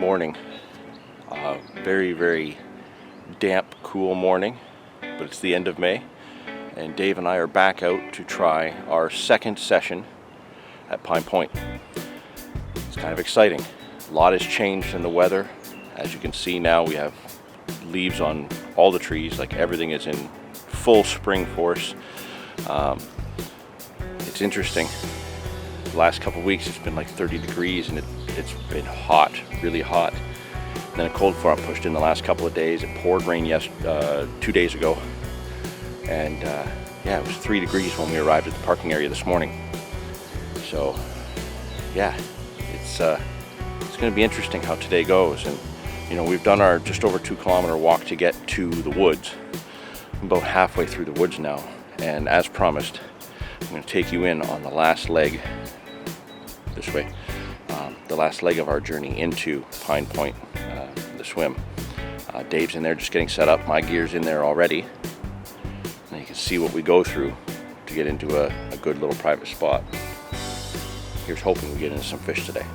morning. Very damp, cool morning, but it's the end of May, and Dave and I are back out to try our second session at Pine Point. It's kind of exciting. A lot has changed in the weather. As you can see now, we have leaves on all the trees, like everything is in full spring force. It's interesting. The last couple of weeks it's been like 30 degrees and it's been hot, really hot. And then a cold front pushed in the last couple of days. It poured rain 2 days ago, and yeah, it was 3 degrees when we arrived at the parking area this morning. So yeah, it's going to be interesting how today goes. And you know, we've done our just over 2 kilometer walk to get to the woods. I'm about halfway through the woods now, and as promised, I'm going to take you in on the last leg, this way, the last leg of our journey into Pine Point, the swim. Dave's in there just getting set up, my gear's in there already, and you can see what we go through to get into a good little private spot. Here's hoping we get into some fish today.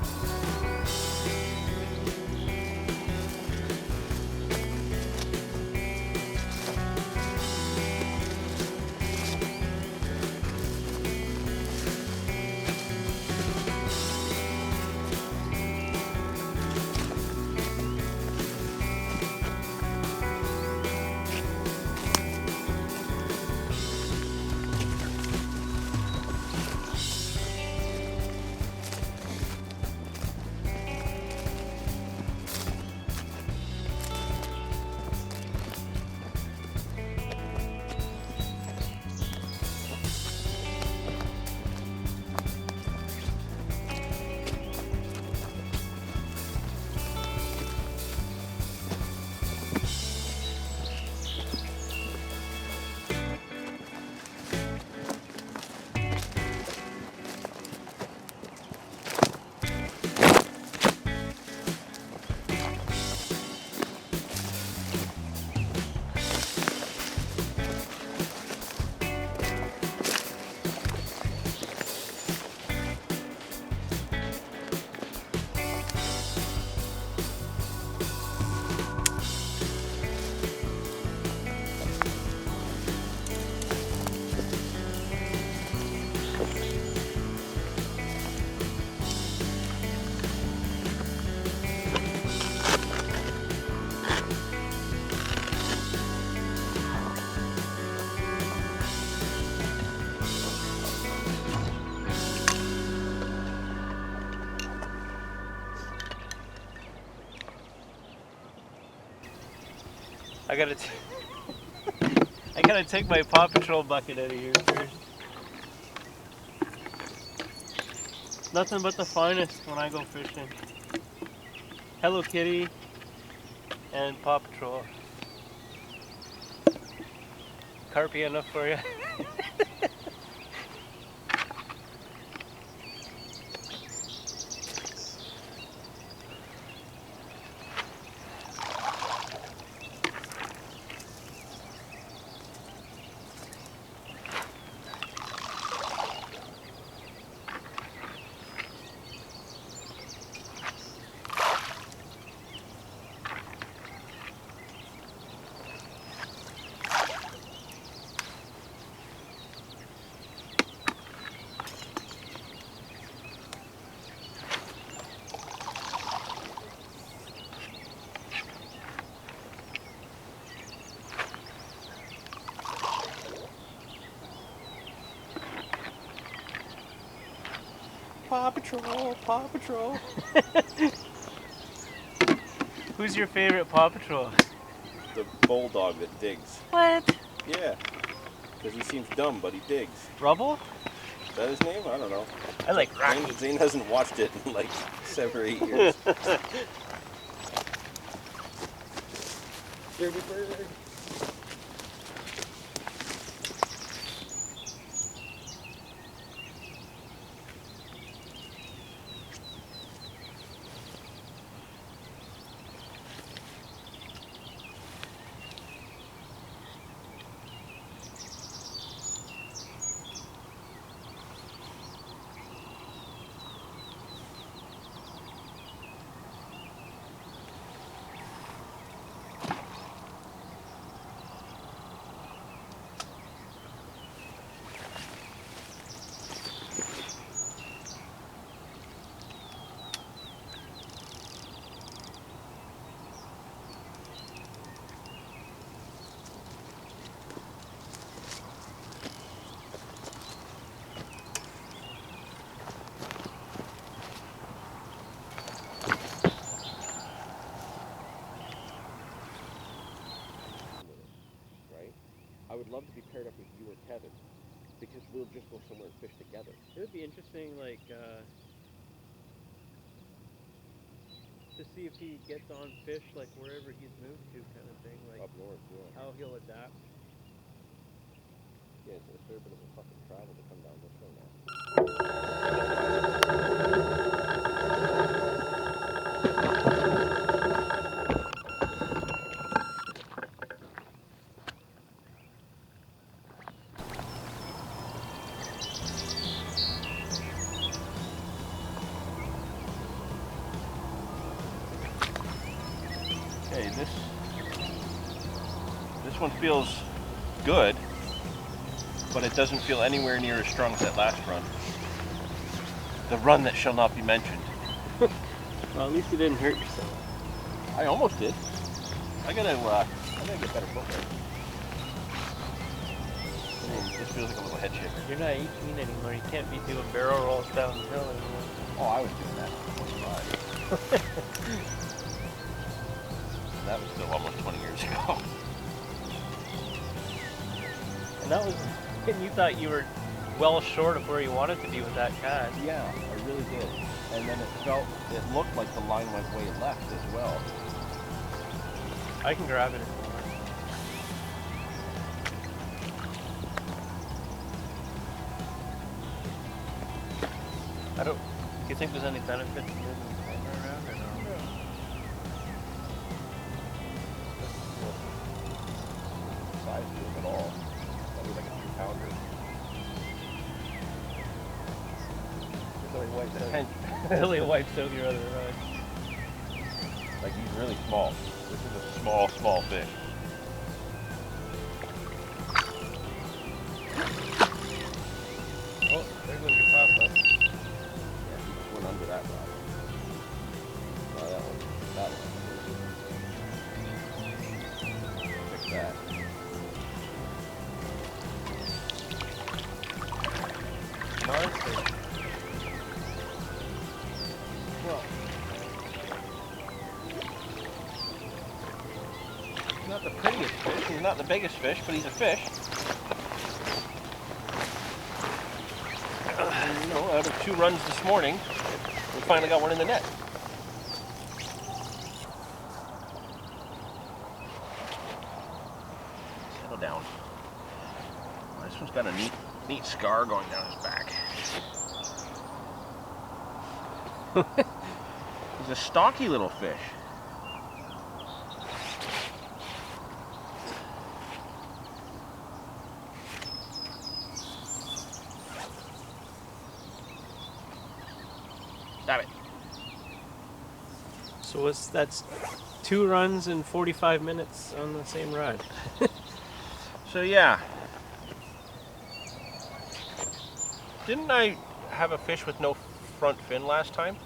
I gotta take my Paw Patrol bucket out of here first. Nothing but the finest when I go fishing. Hello Kitty and Paw Patrol. Carpy enough for you? Paw Patrol, Paw Patrol. Who's your favorite Paw Patrol? The bulldog that digs. What? Yeah, because he seems dumb, but he digs. Rubble? Is that his name? I don't know. I like Rocky. Zane hasn't watched it in like 7 or 8 years. Dirty bird. would love to be paired up with you or Kevin, because we'll just go somewhere and fish together. It would be interesting, like, to see if he gets on fish, like, wherever he's moved to, kind of thing. Like, Up north, yeah. how he'll adapt. Yeah, it's a fair bit of a fucking travel to come down this way now. Okay, this one feels good, but it doesn't feel anywhere near as strong as that last run. The run that shall not be mentioned. Well, at least you didn't hurt yourself. I almost did. I gotta get better footwear. This feels like a little head shaker. You're not 18 anymore. You can't be doing barrel rolls down the hill anymore. Oh, I was doing that at 25. That was still almost 20 years ago. And that was, and you thought you were well short of where you wanted to be with that cast. Yeah, I really did. And then it looked like the line went way left as well. I can grab it if you want. Do you think there's any benefit to moving the camera around or no? Size to it at all. Probably like a 2-pounder. Billy wipes out your other rod. Like he's really small. This is a small fish. Oh, there goes your papa. Yeah, he just went under that rod. No, that one. Fix that. Monster. Well, he's not the prettiest fish, he's not the biggest fish, but he's a fish. And, you know, out of 2 runs this morning, we finally got one in the net. Settle down. Well, this one's got a neat scar going down his back. He's a stocky little fish. Stop it. So that's 2 runs in 45 minutes on the same rod. So yeah. Didn't I have a fish with no front fin last time?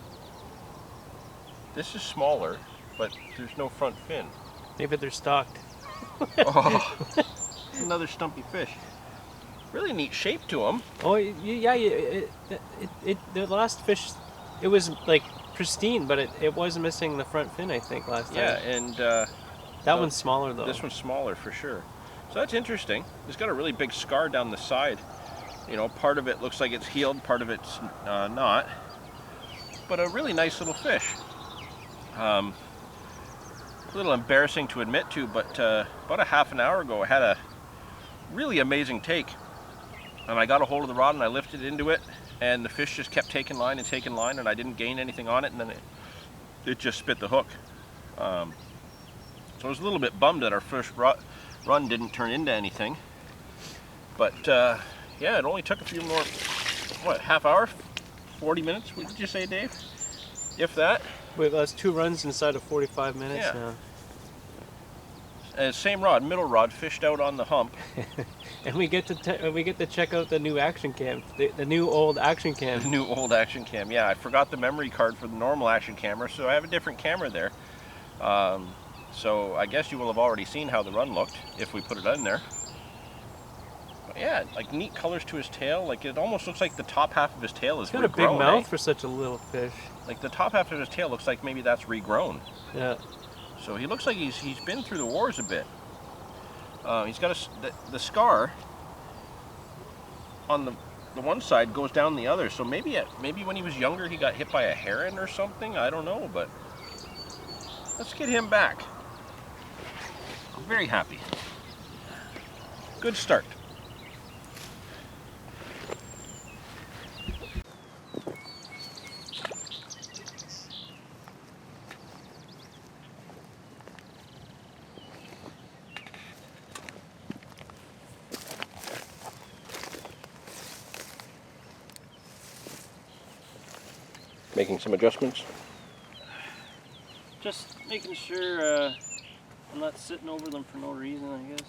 This is smaller, but there's no front fin. Maybe they're stocked. Oh, another stumpy fish. Really neat shape to him. Oh yeah, the last fish, it was like pristine, but it was missing the front fin, I think, last time. Yeah, and that one's smaller though. This one's smaller for sure. So that's interesting. It's got a really big scar down the side. You know, part of it looks like it's healed, part of it's not. But a really nice little fish. A little embarrassing to admit to, but about a half an hour ago I had a really amazing take. And I got a hold of the rod and I lifted into it, and the fish just kept taking line, and I didn't gain anything on it, and then it just spit the hook. So I was a little bit bummed that our first run didn't turn into anything. But yeah, it only took a few more, half hour? 40 minutes, what did you say, Dave? If that. Wait, that's 2 runs inside of 45 minutes Yeah. now. Same rod, middle rod, fished out on the hump. And we get to check out the new action cam, the new old action cam. The new old action cam. Yeah, I forgot the memory card for the normal action camera, so I have a different camera there. So I guess you will have already seen how the run looked if we put it in there. But yeah, like neat colors to his tail. Like it almost looks like the top half of his tail is regrown. He's got a big mouth for such a little fish. Like the top half of his tail looks like maybe that's regrown. Yeah. So he looks like he's been through the wars a bit. He's got the scar on the one side goes down the other. So maybe when he was younger he got hit by a heron or something. I don't know, but let's get him back. I'm very happy. Good start. Making some adjustments. Just making sure I'm not sitting over them for no reason, I guess.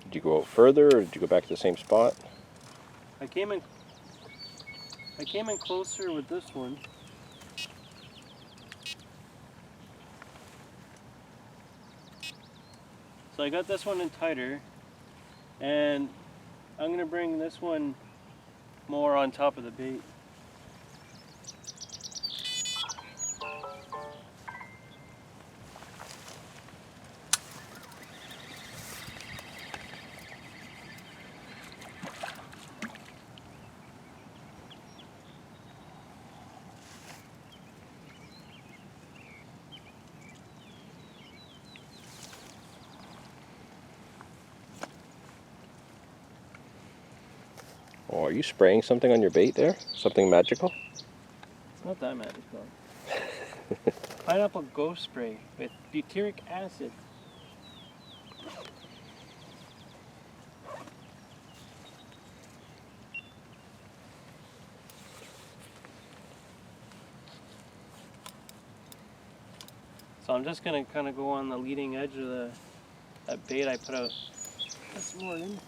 Did you go out further, or did you go back to the same spot? I came in closer with this one. So I got this one in tighter, and I'm gonna bring this one more on top of the bait. Oh, are you spraying something on your bait there? Something magical? It's not that magical. Pineapple ghost spray with butyric acid. So I'm just gonna kind of go on the leading edge of that bait I put out this morning.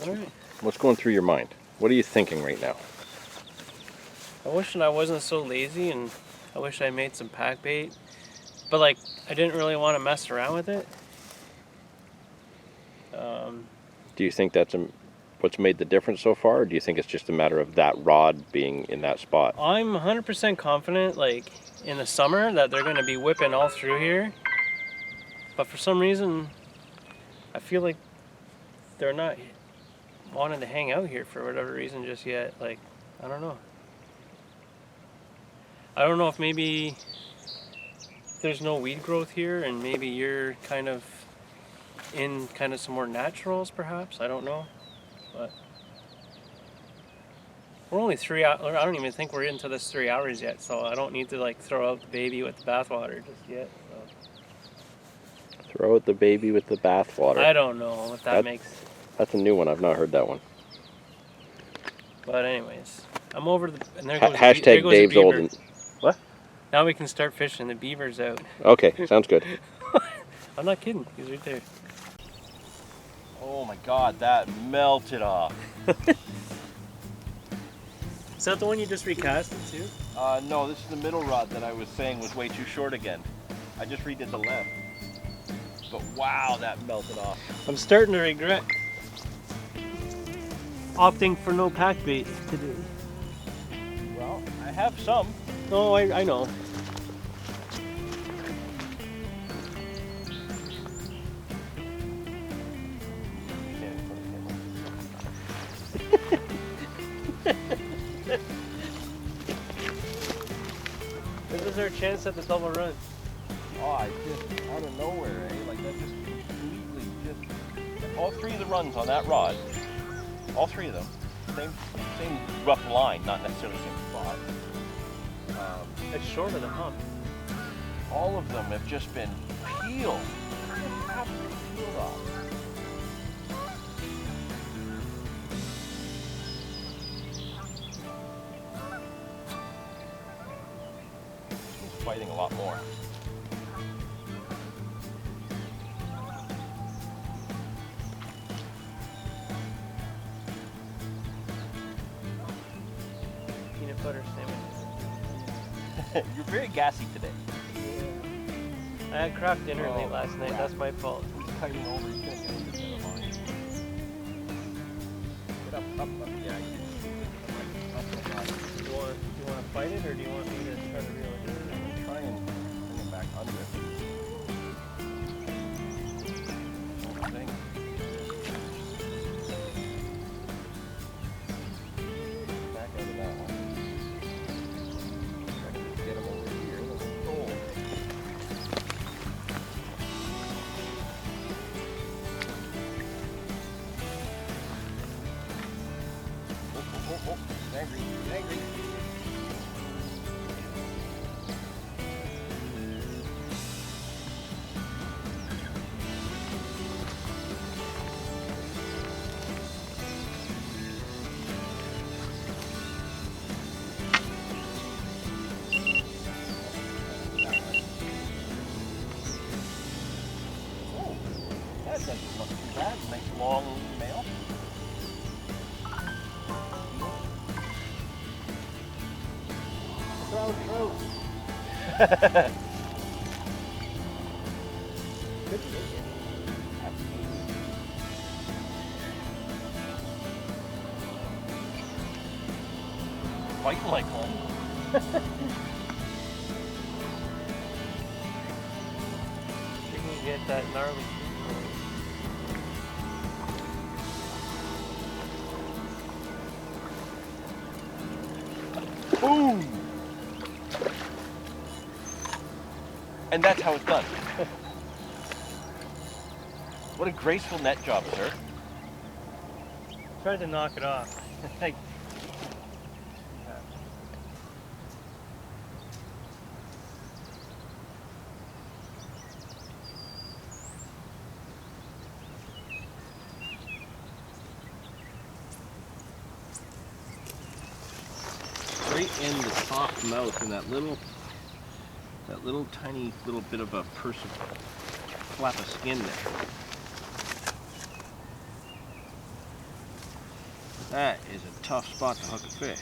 All right. What's going through your mind? What are you thinking right now? I wish I wasn't so lazy, and I wish I made some pack bait, but like I didn't really want to mess around with it. Do you think that's what's made the difference so far, or do you think it's just a matter of that rod being in that spot? I'm 100% confident, like in the summer, that they're going to be whipping all through here, but for some reason, I feel like they're not wanting to hang out here for whatever reason just yet. Like, I don't know. I don't know if maybe there's no weed growth here, and maybe you're kind of in kind of some more naturals, perhaps. I don't know, but we're only 3 hours. I don't even think we're into this 3 hours yet, so I don't need to like throw out the baby with the bathwater just yet. So. Throw out the baby with the bathwater. I don't know if that makes. That's a new one. I've not heard that one. But anyways, I'm over the. And there goes Hashtag there goes Dave's old. And, what? Now we can start fishing. The beaver's out. Okay, sounds good. I'm not kidding. He's right there. Oh my God, that melted off. Is that the one you just recasted too? No, this is the middle rod that I was saying was way too short again. I just redid the left. But wow, that melted off. I'm starting to regret opting for no pack bait today. Well, I have some. No, I know. This is our chance at the double run. Oh, I just, out of nowhere, eh? Like that just completely just, all three of the runs on that rod, all three of them, same rough line, not necessarily the same spot. It's short of the hump. All of them have just been peeled. Absolutely peeled off. He's fighting a lot more. Peanut butter sandwich. You're very gassy today. I had Kraft dinner late last night. crap. That's my fault. Who's cutting over? You can't get over the other line. Get up. Yeah. Do you want to fight it, or do you want me to try to reel it in? Try and bring it back under. Thing. Back out of that one. Try to get him over here. Look at the gold. Oh. He's angry. He's angry. Oh, that doesn't look too bad. Nice long nail. Trout. Good fishing. Fighting like one. You can get that gnarly. Boom! And that's how it's done. What a graceful net job, sir. Tried to knock it off. Like, Right in the top mouth, and that little tiny little bit of a flap of skin there. That is a tough spot to hook a fish.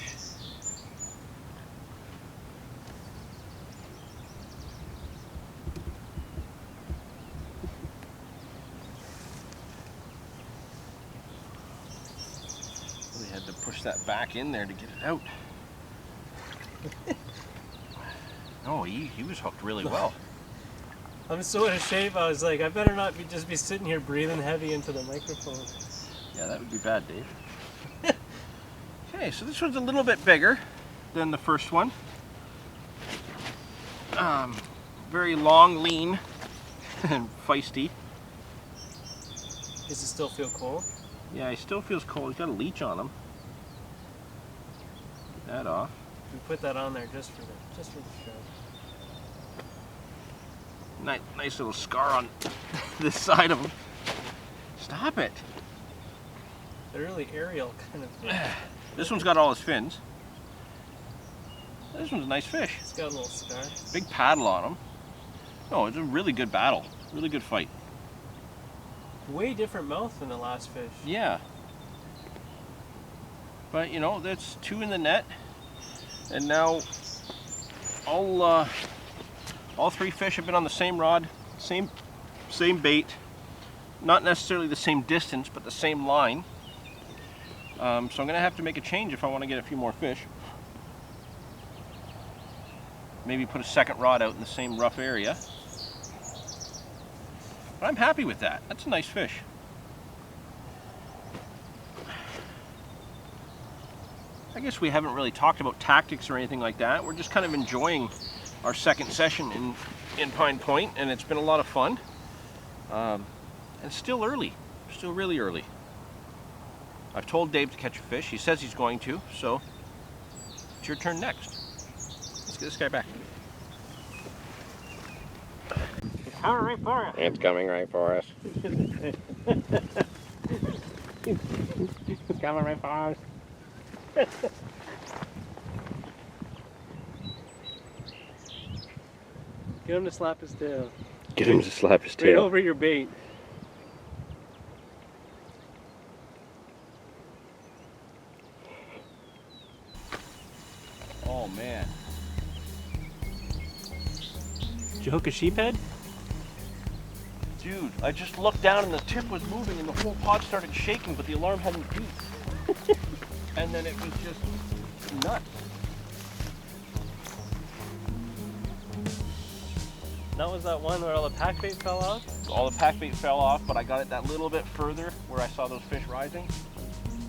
Really had to push that back in there to get it out. No, he was hooked really well. I'm so out of shape. I was like, I better not just be sitting here breathing heavy into the microphone. Yeah, that would be bad, Dave. Okay, so this one's a little bit bigger than the first one. Very long, lean, and feisty. Does it still feel cold? Yeah, he still feels cold. He's got a leech on him. Get that off. We put that on there just for the show. Nice little scar on this side of him. Stop it. They're really aerial kind of fish. This one's got all his fins. This one's a nice fish. It's got a little scar. Big paddle on him. No, it's a really good battle. Really good fight. Way different mouth than the last fish. Yeah. But you know, that's two in the net. And now all three fish have been on the same rod, same bait. Not necessarily the same distance, but the same line. So I'm gonna have to make a change if I want to get a few more fish. Maybe put a second rod out in the same rough area. But I'm happy with that. That's a nice fish. I guess we haven't really talked about tactics or anything like that. We're just kind of enjoying our second session in Pine Point, and it's been a lot of fun. And it's still early, still really early. I've told Dave to catch a fish. He says he's going to, so it's your turn next. Let's get this guy back. coming right for us. It's coming right for us. It's coming right for us. Get him to slap his tail. Get him to slap his Right tail. over your bait. Oh man. Did you hook a sheephead? Dude, I just looked down and the tip was moving and the whole pod started shaking, but the alarm hadn't beeped. And then it was just nuts. That was that one where all the pack bait fell off? All the pack bait fell off, but I got it that little bit further where I saw those fish rising.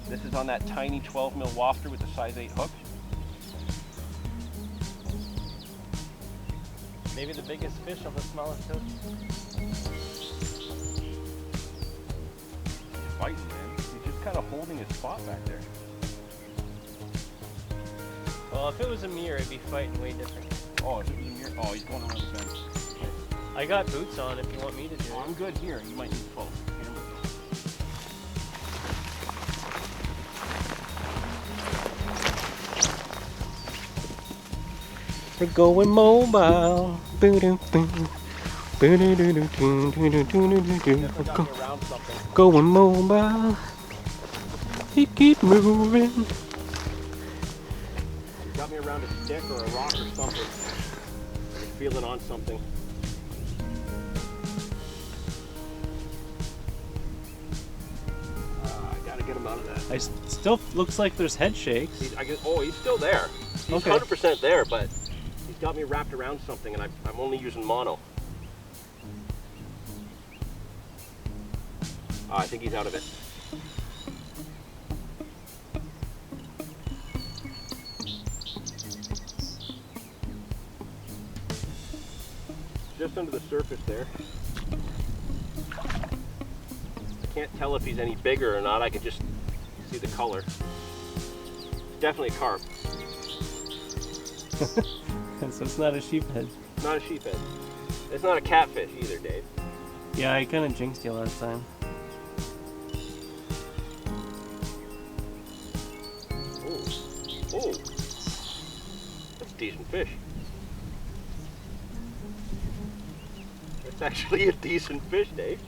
This is on that tiny 12 mil wafter with the size 8 hook. Maybe the biggest fish on the smallest hook. Fighting, man. He's just kind of holding his spot back there. Well, if it was a mirror, it'd be fighting way different. Oh, is it in here? Oh, he's going around the bend. I got boots on if you want me to do Oh, it. I'm good here. You might need both. We're going mobile. Going mobile. Keep moving. Got me around a stick or a rock or something. Feel it on something. I gotta get him out of that. Still looks like there's head shakes. He's still there. He's Okay. 100% there, but he's got me wrapped around something, and I'm only using mono. Oh, I think he's out of it. Just under the surface there. I can't tell if he's any bigger or not. I can just see the color. Definitely a carp. So it's not a sheephead. Not a sheephead. It's not a catfish either, Dave. Yeah, I kind of jinxed you last time. Oh, that's a decent fish. It's actually a decent fish, Dave.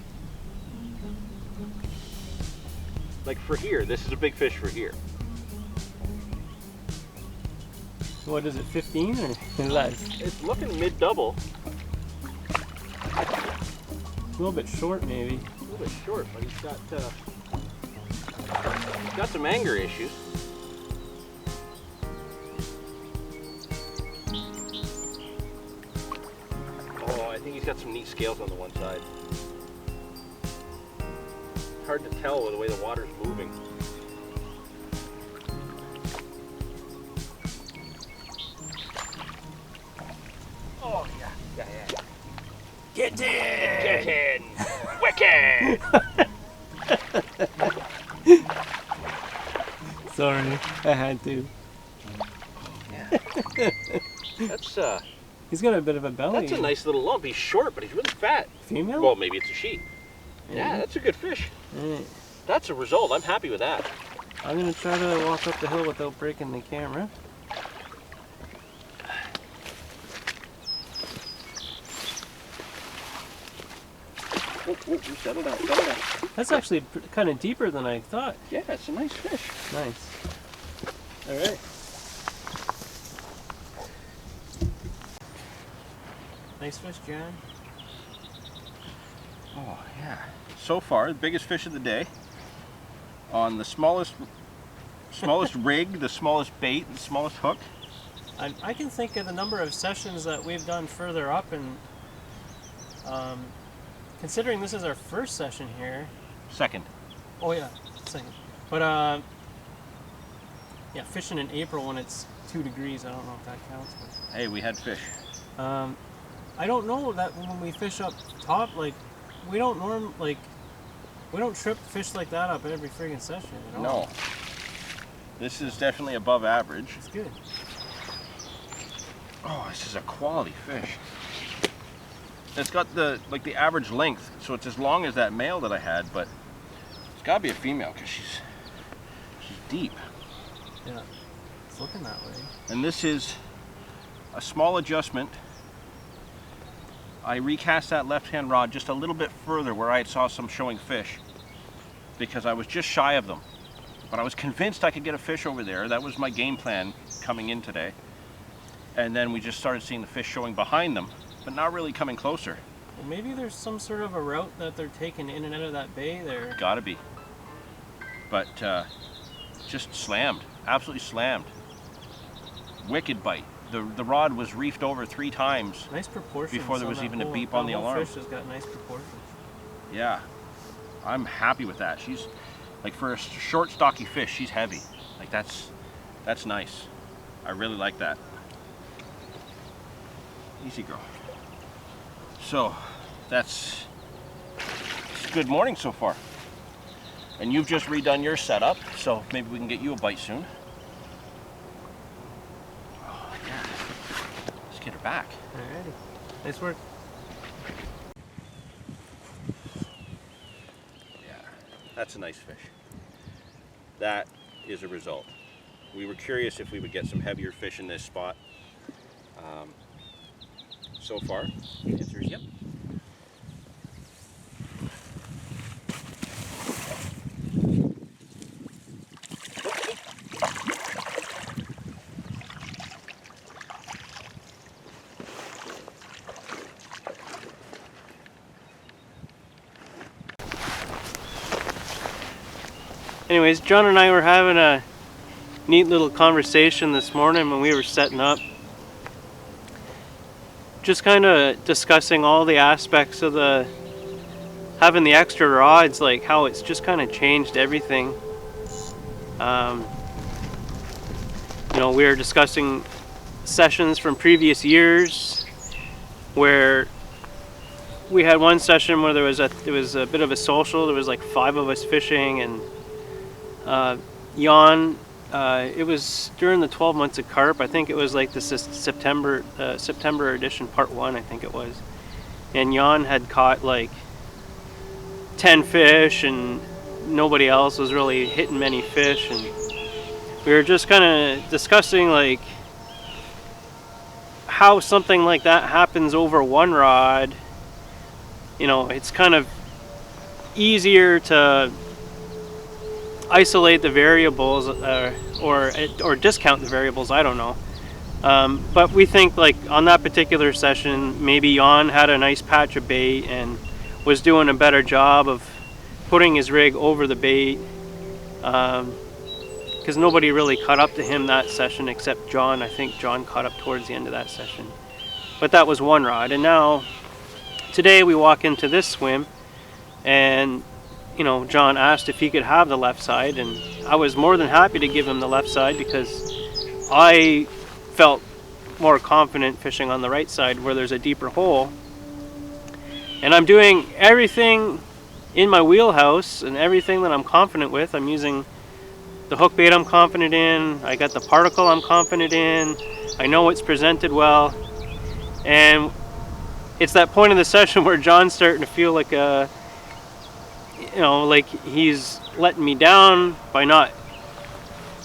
Like for here, this is a big fish for here. What is it, 15 or less? It's looking mid-double. A little bit short, maybe. A little bit short, but he's got some anger issues. Oh, I think he's got some neat scales on the one side. Hard to tell with the way the water's moving. Oh, yeah. Get in! Get in! Wicked! Sorry, I had to. That's He's got a bit of a belly. that's a nice little lump. He's short, but he's really fat. Female? Well, maybe it's a sheep. Yeah, that's a good fish. Alright. That's a result. I'm happy with that. I'm gonna try to walk up the hill without breaking the camera. Oh, you settle down, settle down. That's actually kind of deeper than I thought. Yeah, it's a nice fish. Nice. All right. Nice fish, John. Oh, yeah. So far, the biggest fish of the day on the smallest rig, the smallest bait, the smallest hook. I can think of the number of sessions that we've done further up, and considering this is our first session here. Second. Oh yeah, second. But yeah, fishing in April when it's 2 degrees. I don't know if that counts. But, Hey, we had fish. I don't know that when we fish up top, like we don't we don't trip fish like that up every friggin' session at all. No. This is definitely above average. It's good. Oh, this is a quality fish. It's got the average length, so it's as long as that male that I had, but it's got to be a female because she's deep. Yeah, it's looking that way. And this is a small adjustment. I recast that left-hand rod just a little bit further where I saw some showing fish because I was just shy of them. But I was convinced I could get a fish over there. That was my game plan coming in today. And then we just started seeing the fish showing behind them, but not really coming closer. Well, maybe there's some sort of a route that they're taking in and out of that bay there. Gotta be. But just slammed, absolutely slammed. Wicked bite. The rod was reefed over 3 times. Nice proportions before there was even a beep on the alarm. Fish has got nice proportions. Yeah, I'm happy with that. She's like, for a short, stocky fish, she's heavy. Like that's nice. I really like that. Easy girl. So it's a good morning so far. And you've just redone your setup, so maybe we can get you a bite soon. Oh, yeah. Let's get her back. Alrighty. Nice work. Yeah, that's a nice fish. That is a result. We were curious if we would get some heavier fish in this spot. So far, the answer is yep. Anyways, John and I were having a neat little conversation this morning when we were setting up. Just kind of discussing all the aspects of having the extra rods, like how it's just kind of changed everything. You know, we were discussing sessions from previous years where we had one session where there was a bit of a social. There was like 5 of us fishing, and Jan, it was during the 12 months of carp. I think it was like the September edition, part 1, I think it was. And Jan had caught like 10 fish, and nobody else was really hitting many fish. And we were just kind of discussing like how something like that happens over one rod. You know, it's kind of easier to isolate the variables or discount the variables, I don't know. But we think like on that particular session, maybe Jan had a nice patch of bait and was doing a better job of putting his rig over the bait, because nobody really caught up to him that session except John. I think John caught up towards the end of that session. But that was one rod. And now today we walk into this swim, and you know, John asked if he could have the left side, and I was more than happy to give him the left side because I felt more confident fishing on the right side where there's a deeper hole. And I'm doing everything in my wheelhouse and everything that I'm confident with. I'm using the hook bait I'm confident in. I got the particle I'm confident in. I know it's presented well. And it's that point in the session where John's starting to feel like like he's letting me down by not,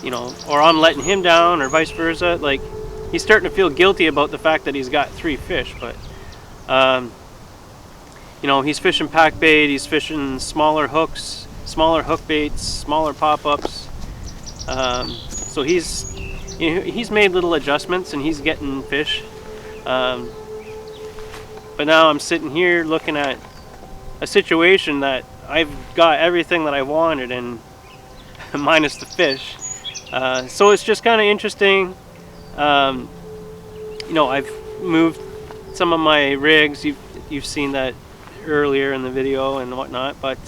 or I'm letting him down, or vice versa. Like, he's starting to feel guilty about the fact that he's got 3 fish, but he's fishing pack bait, he's fishing smaller hooks, smaller hook baits, smaller pop-ups. So he's made little adjustments and he's getting fish. But now I'm sitting here looking at a situation that I've got everything that I wanted and minus the fish. So it's just kind of interesting. I've moved some of my rigs. You've seen that earlier in the video and whatnot, but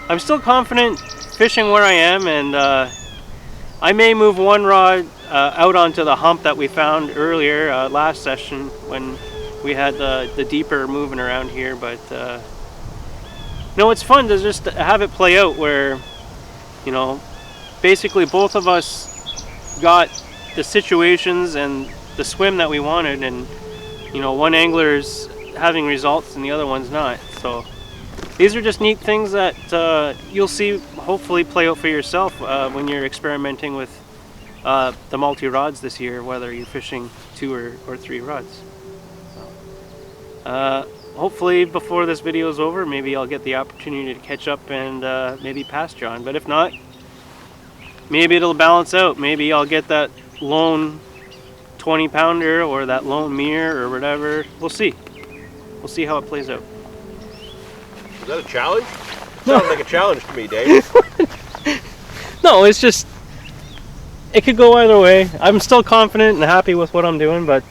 I'm still confident fishing where I am, and I may move one rod out onto the hump that we found earlier last session when we had the deeper moving around here. But it's fun to just have it play out where basically both of us got the situations and the swim that we wanted, and you know, one angler's having results and the other one's not. So these are just neat things that you'll see hopefully play out for yourself when you're experimenting with the multi-rods this year, whether you're fishing 2 or 3 rods. Hopefully before this video is over, maybe I'll get the opportunity to catch up and maybe pass John. But if not, maybe it'll balance out. Maybe I'll get that lone 20-pounder or that lone mirror or whatever. We'll see. We'll see how it plays out. Is that a challenge? Sounds like a challenge to me, Dave. No, it's just, it could go either way. I'm still confident and happy with what I'm doing, but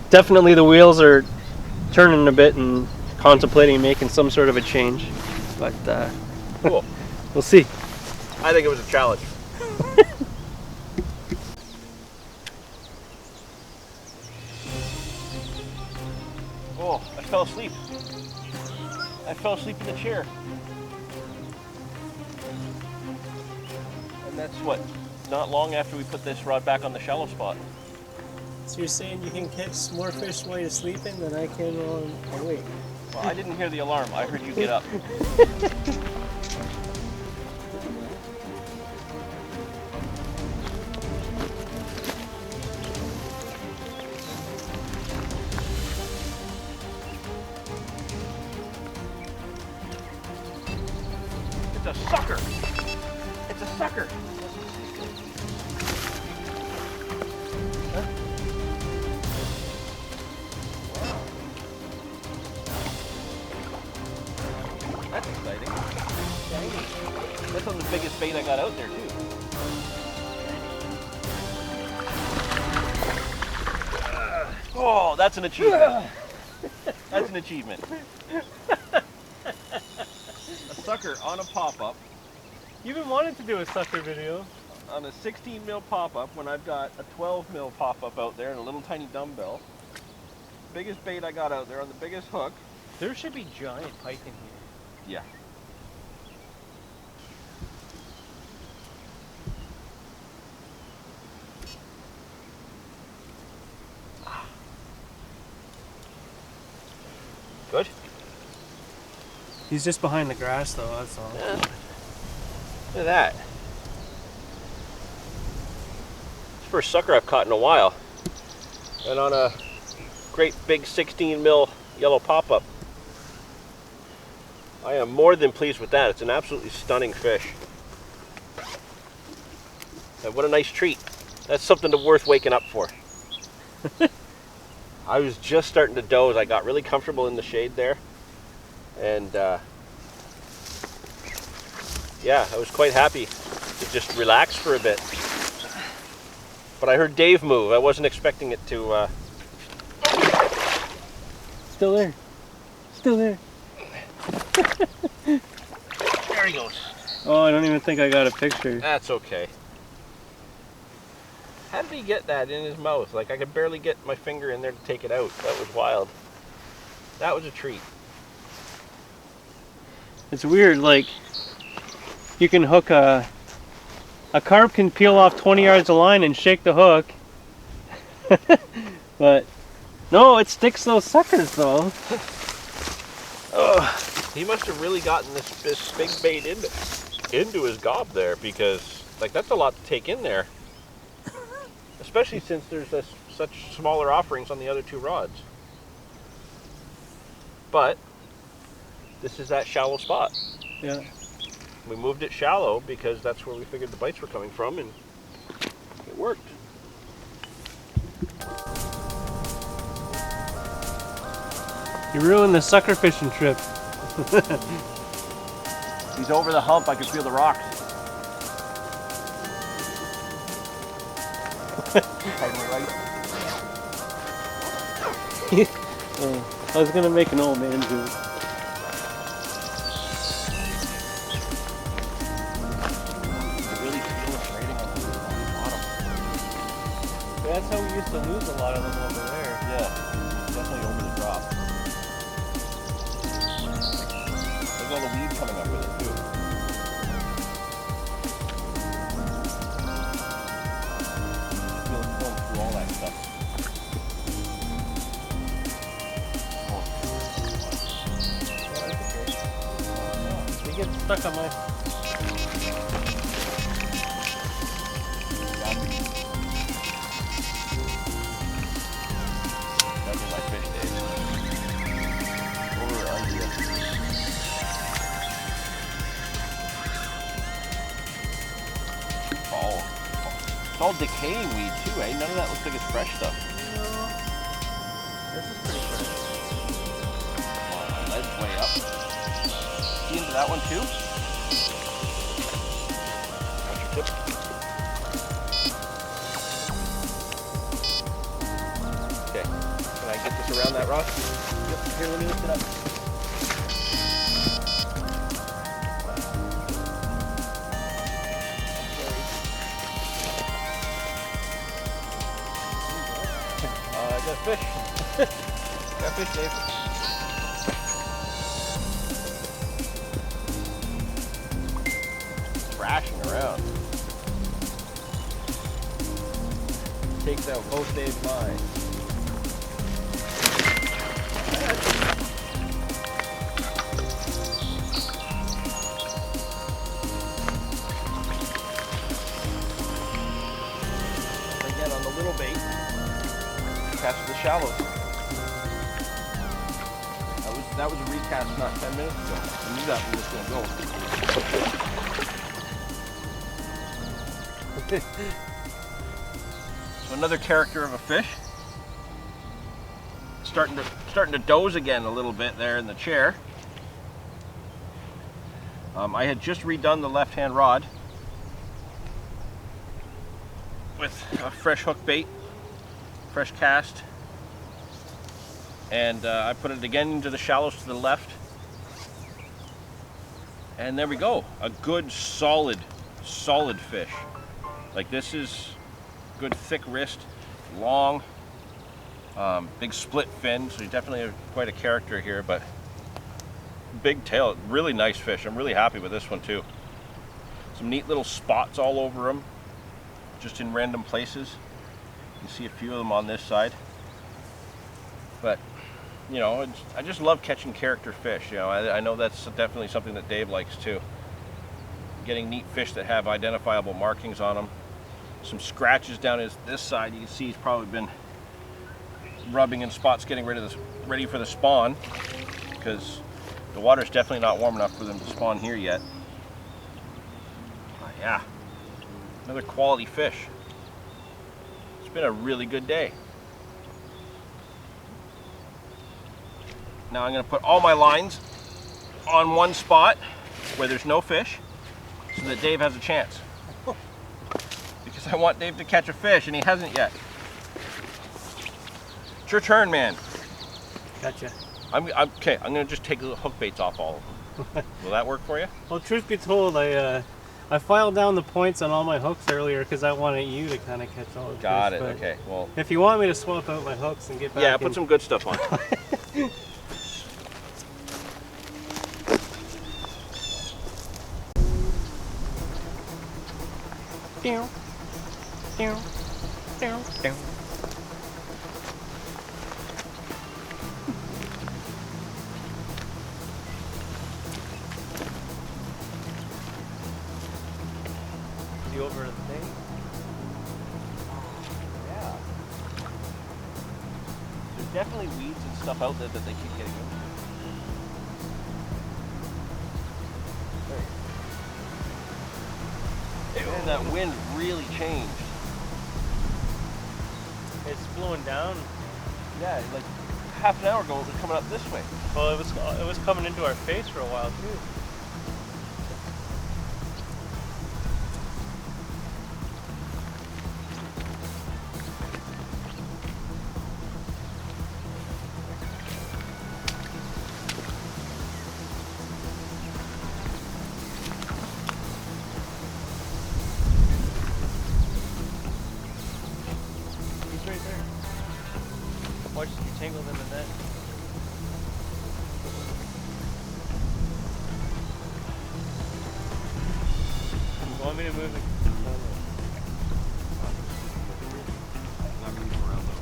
definitely the wheels are turning a bit and contemplating making some sort of a change. But cool. We'll see. I think it was a challenge. Oh, I fell asleep. I fell asleep in the chair. And that's what, not long after we put this rod back on the shallow spot. So you're saying you can catch more fish while you're sleeping than I can while I'm awake? Well, I didn't hear the alarm. I heard you get up. It's a sucker! It's a sucker! Huh? That's exciting. That's on the biggest bait I got out there too. Oh, that's an achievement. That's an achievement. A sucker on a pop-up. You've been wanting to do a sucker video. On a 16 mil pop-up when I've got a 12 mil pop-up out there and a little tiny dumbbell. Biggest bait I got out there on the biggest hook. There should be giant pike in here. Yeah. Good. He's just behind the grass though, that's all. Yeah. Look at that. It's the first sucker I've caught in a while. And on a great big 16 mil yellow pop-up. I am more than pleased with that. It's an absolutely stunning fish. And what a nice treat. That's something worth waking up for. I was just starting to doze. I got really comfortable in the shade there. And yeah, I was quite happy to just relax for a bit. But I heard Dave move. I wasn't expecting it to... Still there. Still there. There he goes. Oh, I don't even think I got a picture. That's okay. How did he get that in his mouth? Like, I could barely get my finger in there to take it out. That was wild. That was a treat. It's weird, like, you can hook a carp can peel off 20 yards of line and shake the hook. But, no, it sticks those suckers, though. He must have really gotten this big bait into his gob there, because, like, that's a lot to take in there. Especially since there's such smaller offerings on the other two rods. But this is that shallow spot. Yeah. We moved it shallow because that's where we figured the bites were coming from, and it worked. You ruined the sucker fishing trip. He's over the hump. I can feel the rocks. I was gonna make an old man joke. That's how we used to lose a lot of them over there. Yeah, definitely over the drop. There's all the weed coming up with it too. Feel it going through all that stuff. get stuck on my. That's my fish, Dave. Over or under you? Oh. It's all decaying weed too, eh? None of that looks like it's fresh stuff. This is pretty fresh. Come on, my led's way up. See into that one too? Watch your tip. Okay. Can I get this around that rock? Yep. Here, let me lift it up. I got fish. Got fish, Dave. Thrashing around. Takes out both Dave's lines. Again on the little bait. Catch the shallows. That was a recast not 10 minutes ago. I knew that one was going to go. So another character of a fish. Starting to doze again a little bit there in the chair. I had just redone the left-hand rod with a fresh hook bait, fresh cast. And I put it again into the shallows to the left. And there we go. A good, solid fish. Like this is good thick wrist, long, big split fin. So he's definitely quite a character here, but big tail, really nice fish. I'm really happy with this one too. Some neat little spots all over him, just in random places. You can see a few of them on this side. But you know, I just love catching character fish. You know, I know that's definitely something that Dave likes too. Getting neat fish that have identifiable markings on them. Some scratches down this side. You can see he's probably been rubbing in spots, getting ready for the spawn, because the water's definitely not warm enough for them to spawn here yet. But yeah, another quality fish. It's been a really good day. Now I'm going to put all my lines on one spot where there's no fish so that Dave has a chance. Because I want Dave to catch a fish and he hasn't yet. It's your turn, man. Gotcha. Okay, I'm going to just take the hook baits off all of them. Will that work for you? Well, truth be told, I filed down the points on all my hooks earlier because I wanted you to kind of catch all the fish. Got it, okay. Well, if you want me to swap out my hooks and get back yeah, put some good stuff on. Down, down, down, down. Is he over the thing? Yeah. There's definitely weeds and stuff out there that they keep getting into. Man, that wind really changed. It's blowing down. Yeah, like half an hour ago it was coming up this way. Well, it was coming into our face for a while too. Right there. Watch you tangle them in that. You want me to move it? I'm not going to go around though.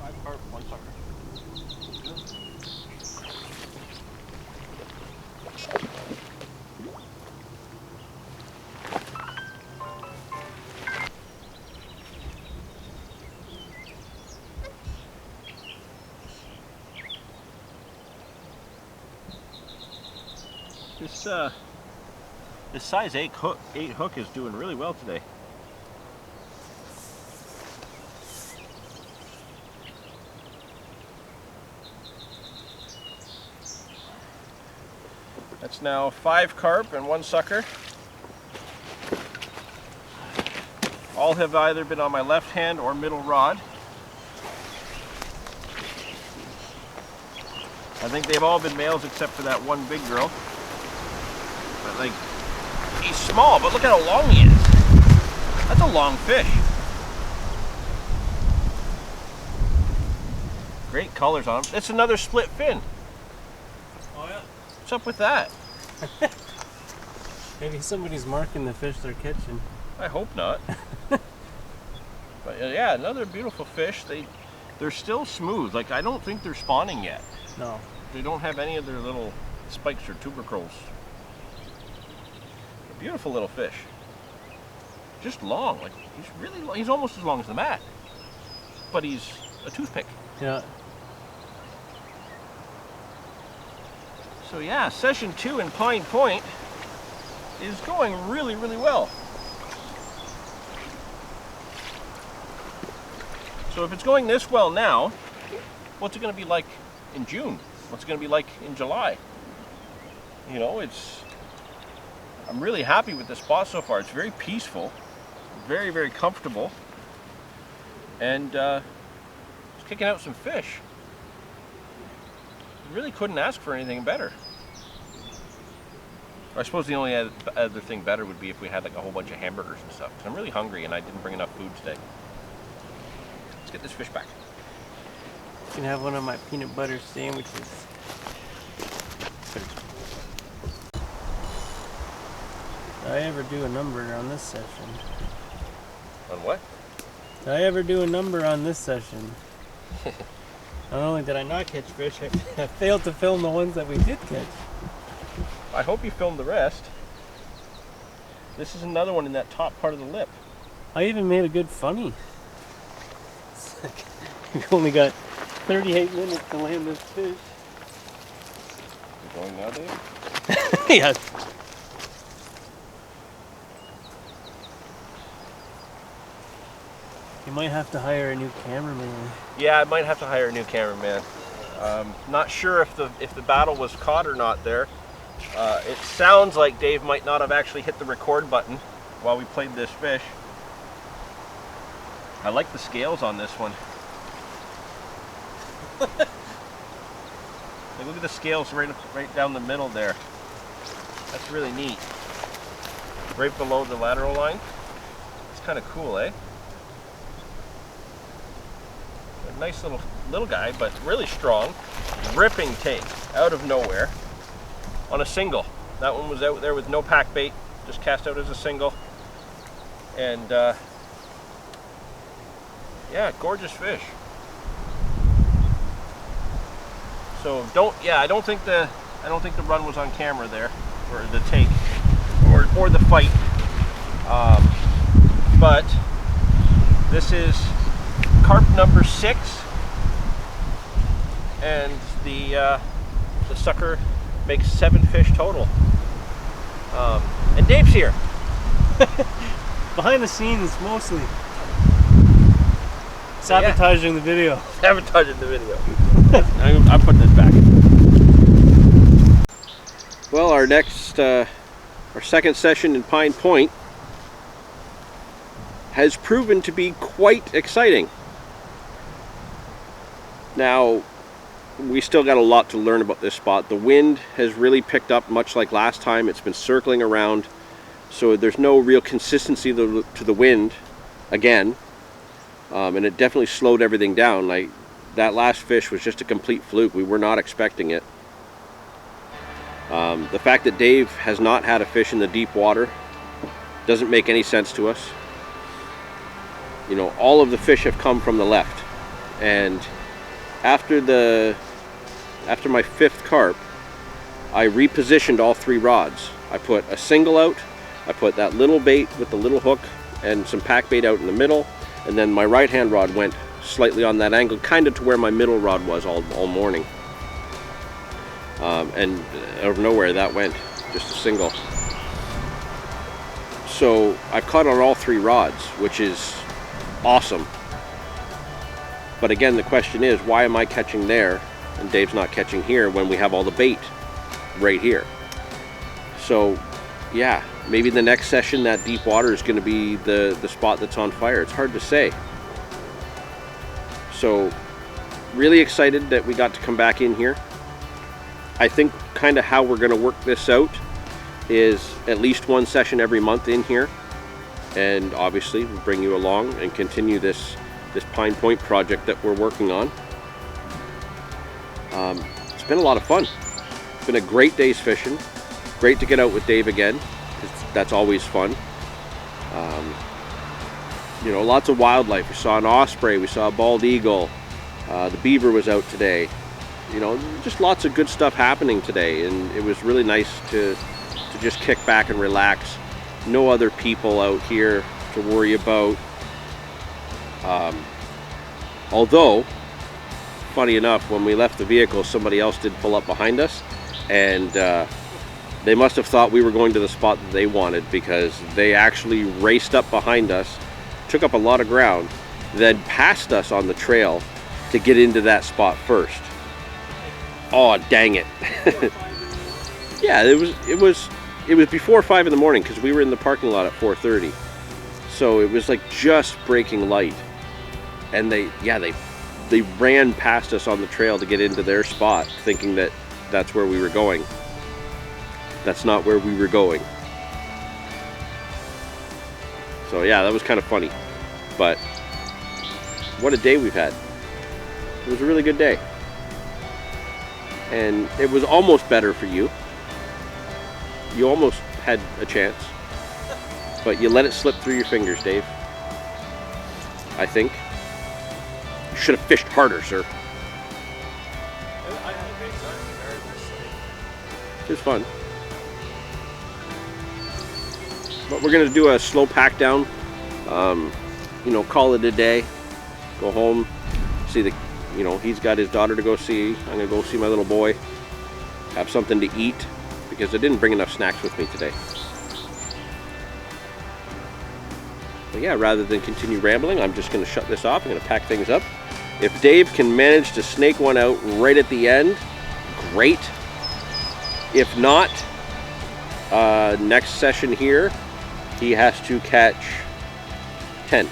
5 carp, 1 sucker. This size 8 hook is doing really well today. That's now 5 carp and 1 sucker. All have either been on my left hand or middle rod. I think they've all been males except for that one big girl. But like, he's small, but look at how long he is. That's a long fish. Great colors on him. It's another split fin. Oh yeah. What's up with that? Maybe somebody's marking the fish they're catching. I hope not. But yeah, another beautiful fish. They're still smooth. Like, I don't think they're spawning yet. No. They don't have any of their little spikes or tubercles. A beautiful little fish. Just long. Like, he's really long. He's almost as long as the mat. But he's a toothpick. Yeah. So yeah, session 2 in Pine Point is going really, really well. So if it's going this well now, what's it going to be like in June? What's it going to be like in July? You know, I'm really happy with this spot so far. It's very peaceful, very, very comfortable, and it's kicking out some fish. Really couldn't ask for anything better. I suppose the only other thing better would be if we had like a whole bunch of hamburgers and stuff, because I'm really hungry and I didn't bring enough food today. Let's get this fish back. You can have one of my peanut butter sandwiches. Did I ever do a number on this session? On what? Did I ever do a number on this session? Not only did I not catch fish, I failed to film the ones that we did catch. I hope you filmed the rest. This is another one in that top part of the lip. I even made a good funny. It's like, we've only got 38 minutes to land this fish. You're going now, Dave? Yeah. You might have to hire a new cameraman. Yeah, I might have to hire a new cameraman. Not sure if the battle was caught or not there. It sounds like Dave might not have actually hit the record button while we played this fish. I like the scales on this one. Like, look at the scales right down the middle there. That's really neat. Right below the lateral line. It's kind of cool, eh? A nice little guy, but really strong. Ripping take out of nowhere on a single. That one was out there with no pack bait, just cast out as a single. And yeah, gorgeous fish. So I don't think the run was on camera there, or the take, or the fight. But this is carp number 6, and the sucker makes 7 fish total. And Dave's here. Behind the scenes, mostly. Sabotaging the video. Sabotaging the video. I'm putting this back. Well, our second session in Pine Point has proven to be quite exciting. Now, we still got a lot to learn about this spot. The wind has really picked up, much like last time. It's been circling around, so there's no real consistency to the wind again. And it definitely slowed everything down. Like, that last fish was just a complete fluke. We were not expecting it. The fact that Dave has not had a fish in the deep water doesn't make any sense to us. You know, all of the fish have come from the left. And after my 5th carp, I repositioned all 3 rods. I put a single out, I put that little bait with the little hook and some pack bait out in the middle, and then my right hand rod went slightly on that angle, kind of to where my middle rod was all morning. And out of nowhere that went, just a single. So I've caught on all 3 rods, which is awesome. But again, the question is, why am I catching there and Dave's not catching here when we have all the bait right here? So yeah, maybe the next session that deep water is going to be the spot that's on fire. It's hard to say. So really excited that we got to come back in here. I think kind of how we're going to work this out is at least 1 session every month in here, and obviously we'll bring you along and continue this Pine Point project that we're working on. It's been a lot of fun. It's been a great day's fishing. Great to get out with Dave again. That's always fun. You know, lots of wildlife. We saw an osprey, we saw a bald eagle, the beaver was out today. You know, just lots of good stuff happening today, and it was really nice to just kick back and relax. No other people out here to worry about. Although, funny enough, when we left the vehicle, somebody else did pull up behind us, and they must have thought we were going to the spot that they wanted, because they actually raced up behind us, took up a lot of ground, then passed us on the trail to get into that spot first. Oh, dang it. Yeah, it was before 5 in the morning, because we were in the parking lot at 4:30. So it was like just breaking light. And they ran past us on the trail to get into their spot, thinking that that's where we were going. That's not where we were going. So yeah, that was kind of funny. But what a day we've had. It was a really good day. And it was almost better for you. You almost had a chance. But you let it slip through your fingers, Dave. I think. You should have fished harder, sir. It was fun. But we're going to do a slow pack down. You know, call it a day. Go home. See the... You know, he's got his daughter to go see. I'm going to go see my little boy. Have something to eat, because I didn't bring enough snacks with me today. But yeah, rather than continue rambling, I'm just going to shut this off. I'm going to pack things up. If Dave can manage to snake one out right at the end, great. If not, next session here, he has to catch 10.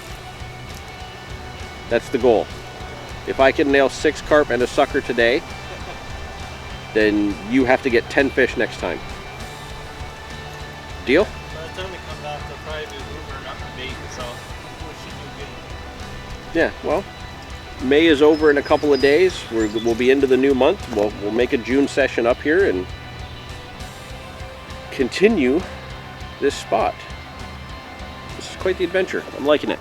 That's the goal. If I can nail 6 carp and a sucker today, then you have to get 10 fish next time. Deal? By the time we come back, they'll probably be Uber up to bait, so we should do good. Yeah, well, May is over in a couple of days. We'll be into the new month. We'll make a June session up here and continue this spot. This is quite the adventure. I'm liking it.